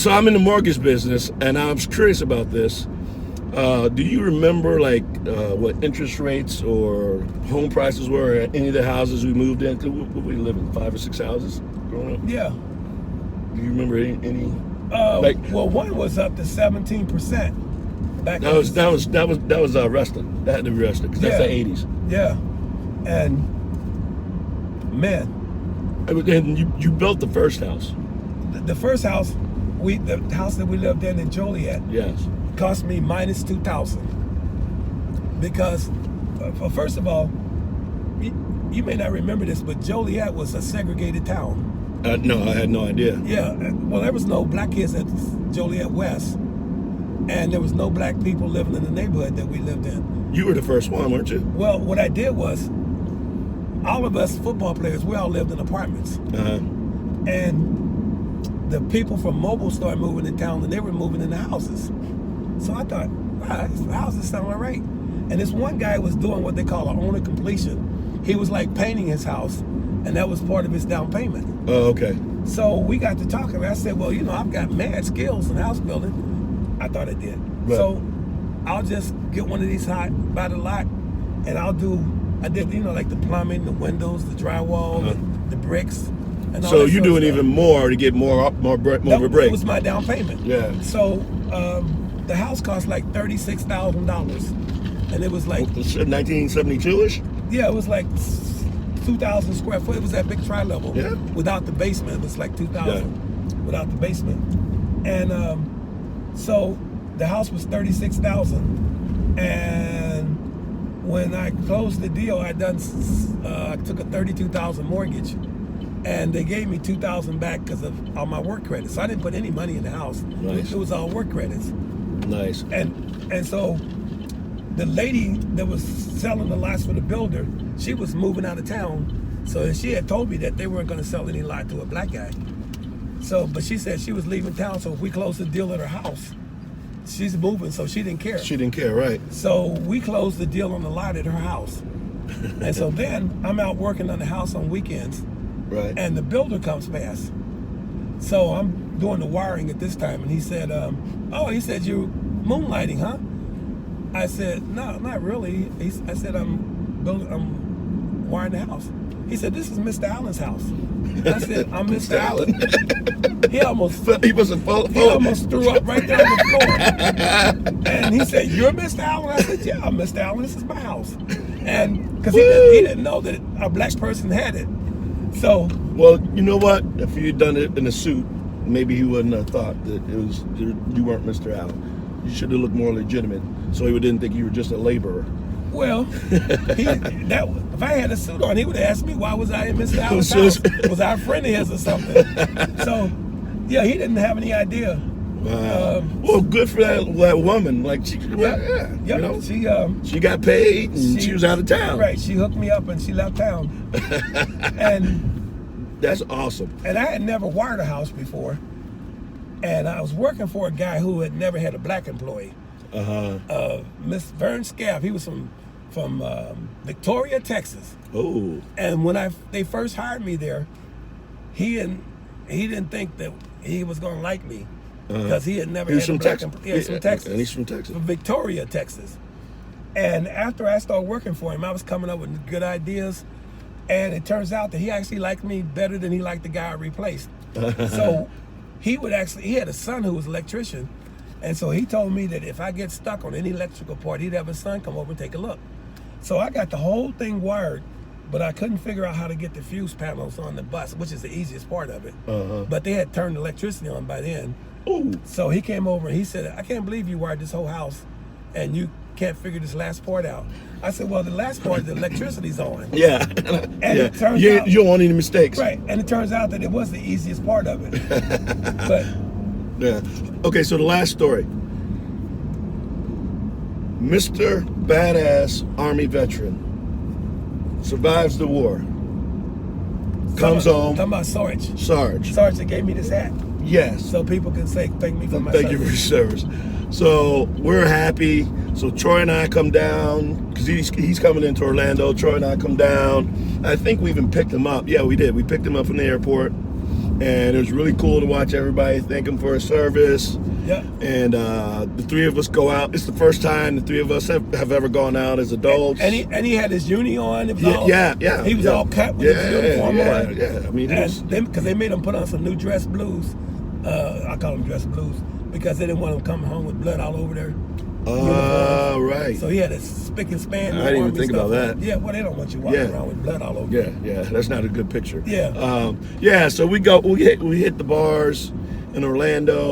So I'm in the mortgage business, and I was curious about this. Do you remember what interest rates or home prices were at any of the houses we moved in? What we live in, 5 or 6 houses growing up? Yeah. Do you remember any? Well, one was up to 17%. That was Reston. That had to be Reston because that's the 80s. Yeah, and man, and you built the first house. The first house, the house that we lived in Joliet. Yes. Cost me minus 2,000 because, first of all, you may not remember this, but Joliet was a segregated town. No, I had no idea. Yeah, well, there was no black kids at Joliet West, and there was no black people living in the neighborhood that we lived in. You were the first one, weren't you? Well, what I did was, all of us football players, we all lived in apartments. And the people from Mobile started moving in town, and they were moving into houses. So I thought, wow, these houses sound all right. And this one guy was doing what they call an owner completion. He was like painting his house, and that was part of his down payment. Oh, okay. So we got to talking. I said, well, I've got mad skills in house building. I thought I did. Right. So I'll just get one of these by the lot, and I did, like the plumbing, the windows, the drywall, the bricks. And all so you're doing stuff. even more to get more of a break. That was my down payment. Yeah. So the house cost like $36,000, and it was like 1972ish. Yeah, it was like 2,000 square foot. It was that big tri-level. Yeah. Without the basement, it was like 2,000 without the basement. And so the house was 36,000, and when I closed the deal, I took a 32,000 mortgage. And they gave me 2,000 back because of all my work credits. So I didn't put any money in the house. Nice. It was all work credits. Nice. And so the lady that was selling the lots for the builder, she was moving out of town. So she had told me that they weren't going to sell any lot to a black guy. So, but she said she was leaving town. So if we closed the deal at her house, she's moving. So she didn't care. She didn't care, right? So we closed the deal on the lot at her house. And so then I'm out working on the house on weekends. Right. And the builder comes past. So I'm doing the wiring at this time, and he said, he said, you're moonlighting, huh? I said, no, not really. I said, I'm wiring the house. He said, this is Mr. Allen's house. I said, I'm Mr. Allen. He almost threw up right there on the floor. And he said, you're Mr. Allen? I said, yeah, I'm Mr. Allen. This is my house. And because he didn't know that a black person had it. So, well, you know what? If you'd done it in a suit, maybe he wouldn't have thought that you weren't Mr. Allen. You should have looked more legitimate, so he didn't think you were just a laborer. Well, if I had a suit on, he would have asked me why was I in Mr. Allen's house? Was I a friend of his or something? So, yeah, he didn't have any idea. Wow. Well, good for that woman. Like she got paid and she was out of town. Right. She hooked me up and she left town. And that's awesome. And I had never wired a house before. And I was working for a guy who had never had a black employee. Miss Vern Scaff. He was from Victoria, Texas. Oh. And when they first hired me there, he didn't think that he was going to like me. Because he had never had a black employee. Yeah, he's from Texas. And he's from Texas. From Victoria, Texas. And after I started working for him, I was coming up with good ideas. And it turns out that he actually liked me better than he liked the guy I replaced. So he had a son who was an electrician. And so he told me that if I get stuck on any electrical part, he'd have his son come over and take a look. So I got the whole thing wired, but I couldn't figure out how to get the fuse panels on the bus, which is the easiest part of it. But they had turned the electricity on by then. Ooh. So he came over and he said, I can't believe you wired this whole house and you can't figure this last part out. I said, well, the last part, the electricity's on. Yeah. And it turns out, you don't want any mistakes. Right. And it turns out that it was the easiest part of it. But yeah. Okay, so the last story. Mr. Badass Army veteran survives the war. Comes home. Talking about Sarge. Sarge That gave me this hat. Yes. So people can say, thank me for my service. Thank you for your service. So we're happy. So Troy and I come down, because he's coming into Orlando. Troy and I come down. I think we even picked him up. Yeah, we did. We picked him up from the airport. and it was really cool to watch everybody thank him for his service. Yeah. And the three of us go out. It's the first time the three of us have ever gone out as adults. And he had his uni on. It was Yeah, all, yeah. He was all cut with his uniform on. Yeah. I mean, because they made him put on some new dress blues. I call them dress blues because they didn't want him coming home with blood all over their uniform. Right. So he had a spick and span. I didn't even think about that. Yeah, well, they don't want you walking around with blood all over. Yeah. That's not a good picture. Yeah. So we hit the bars in Orlando.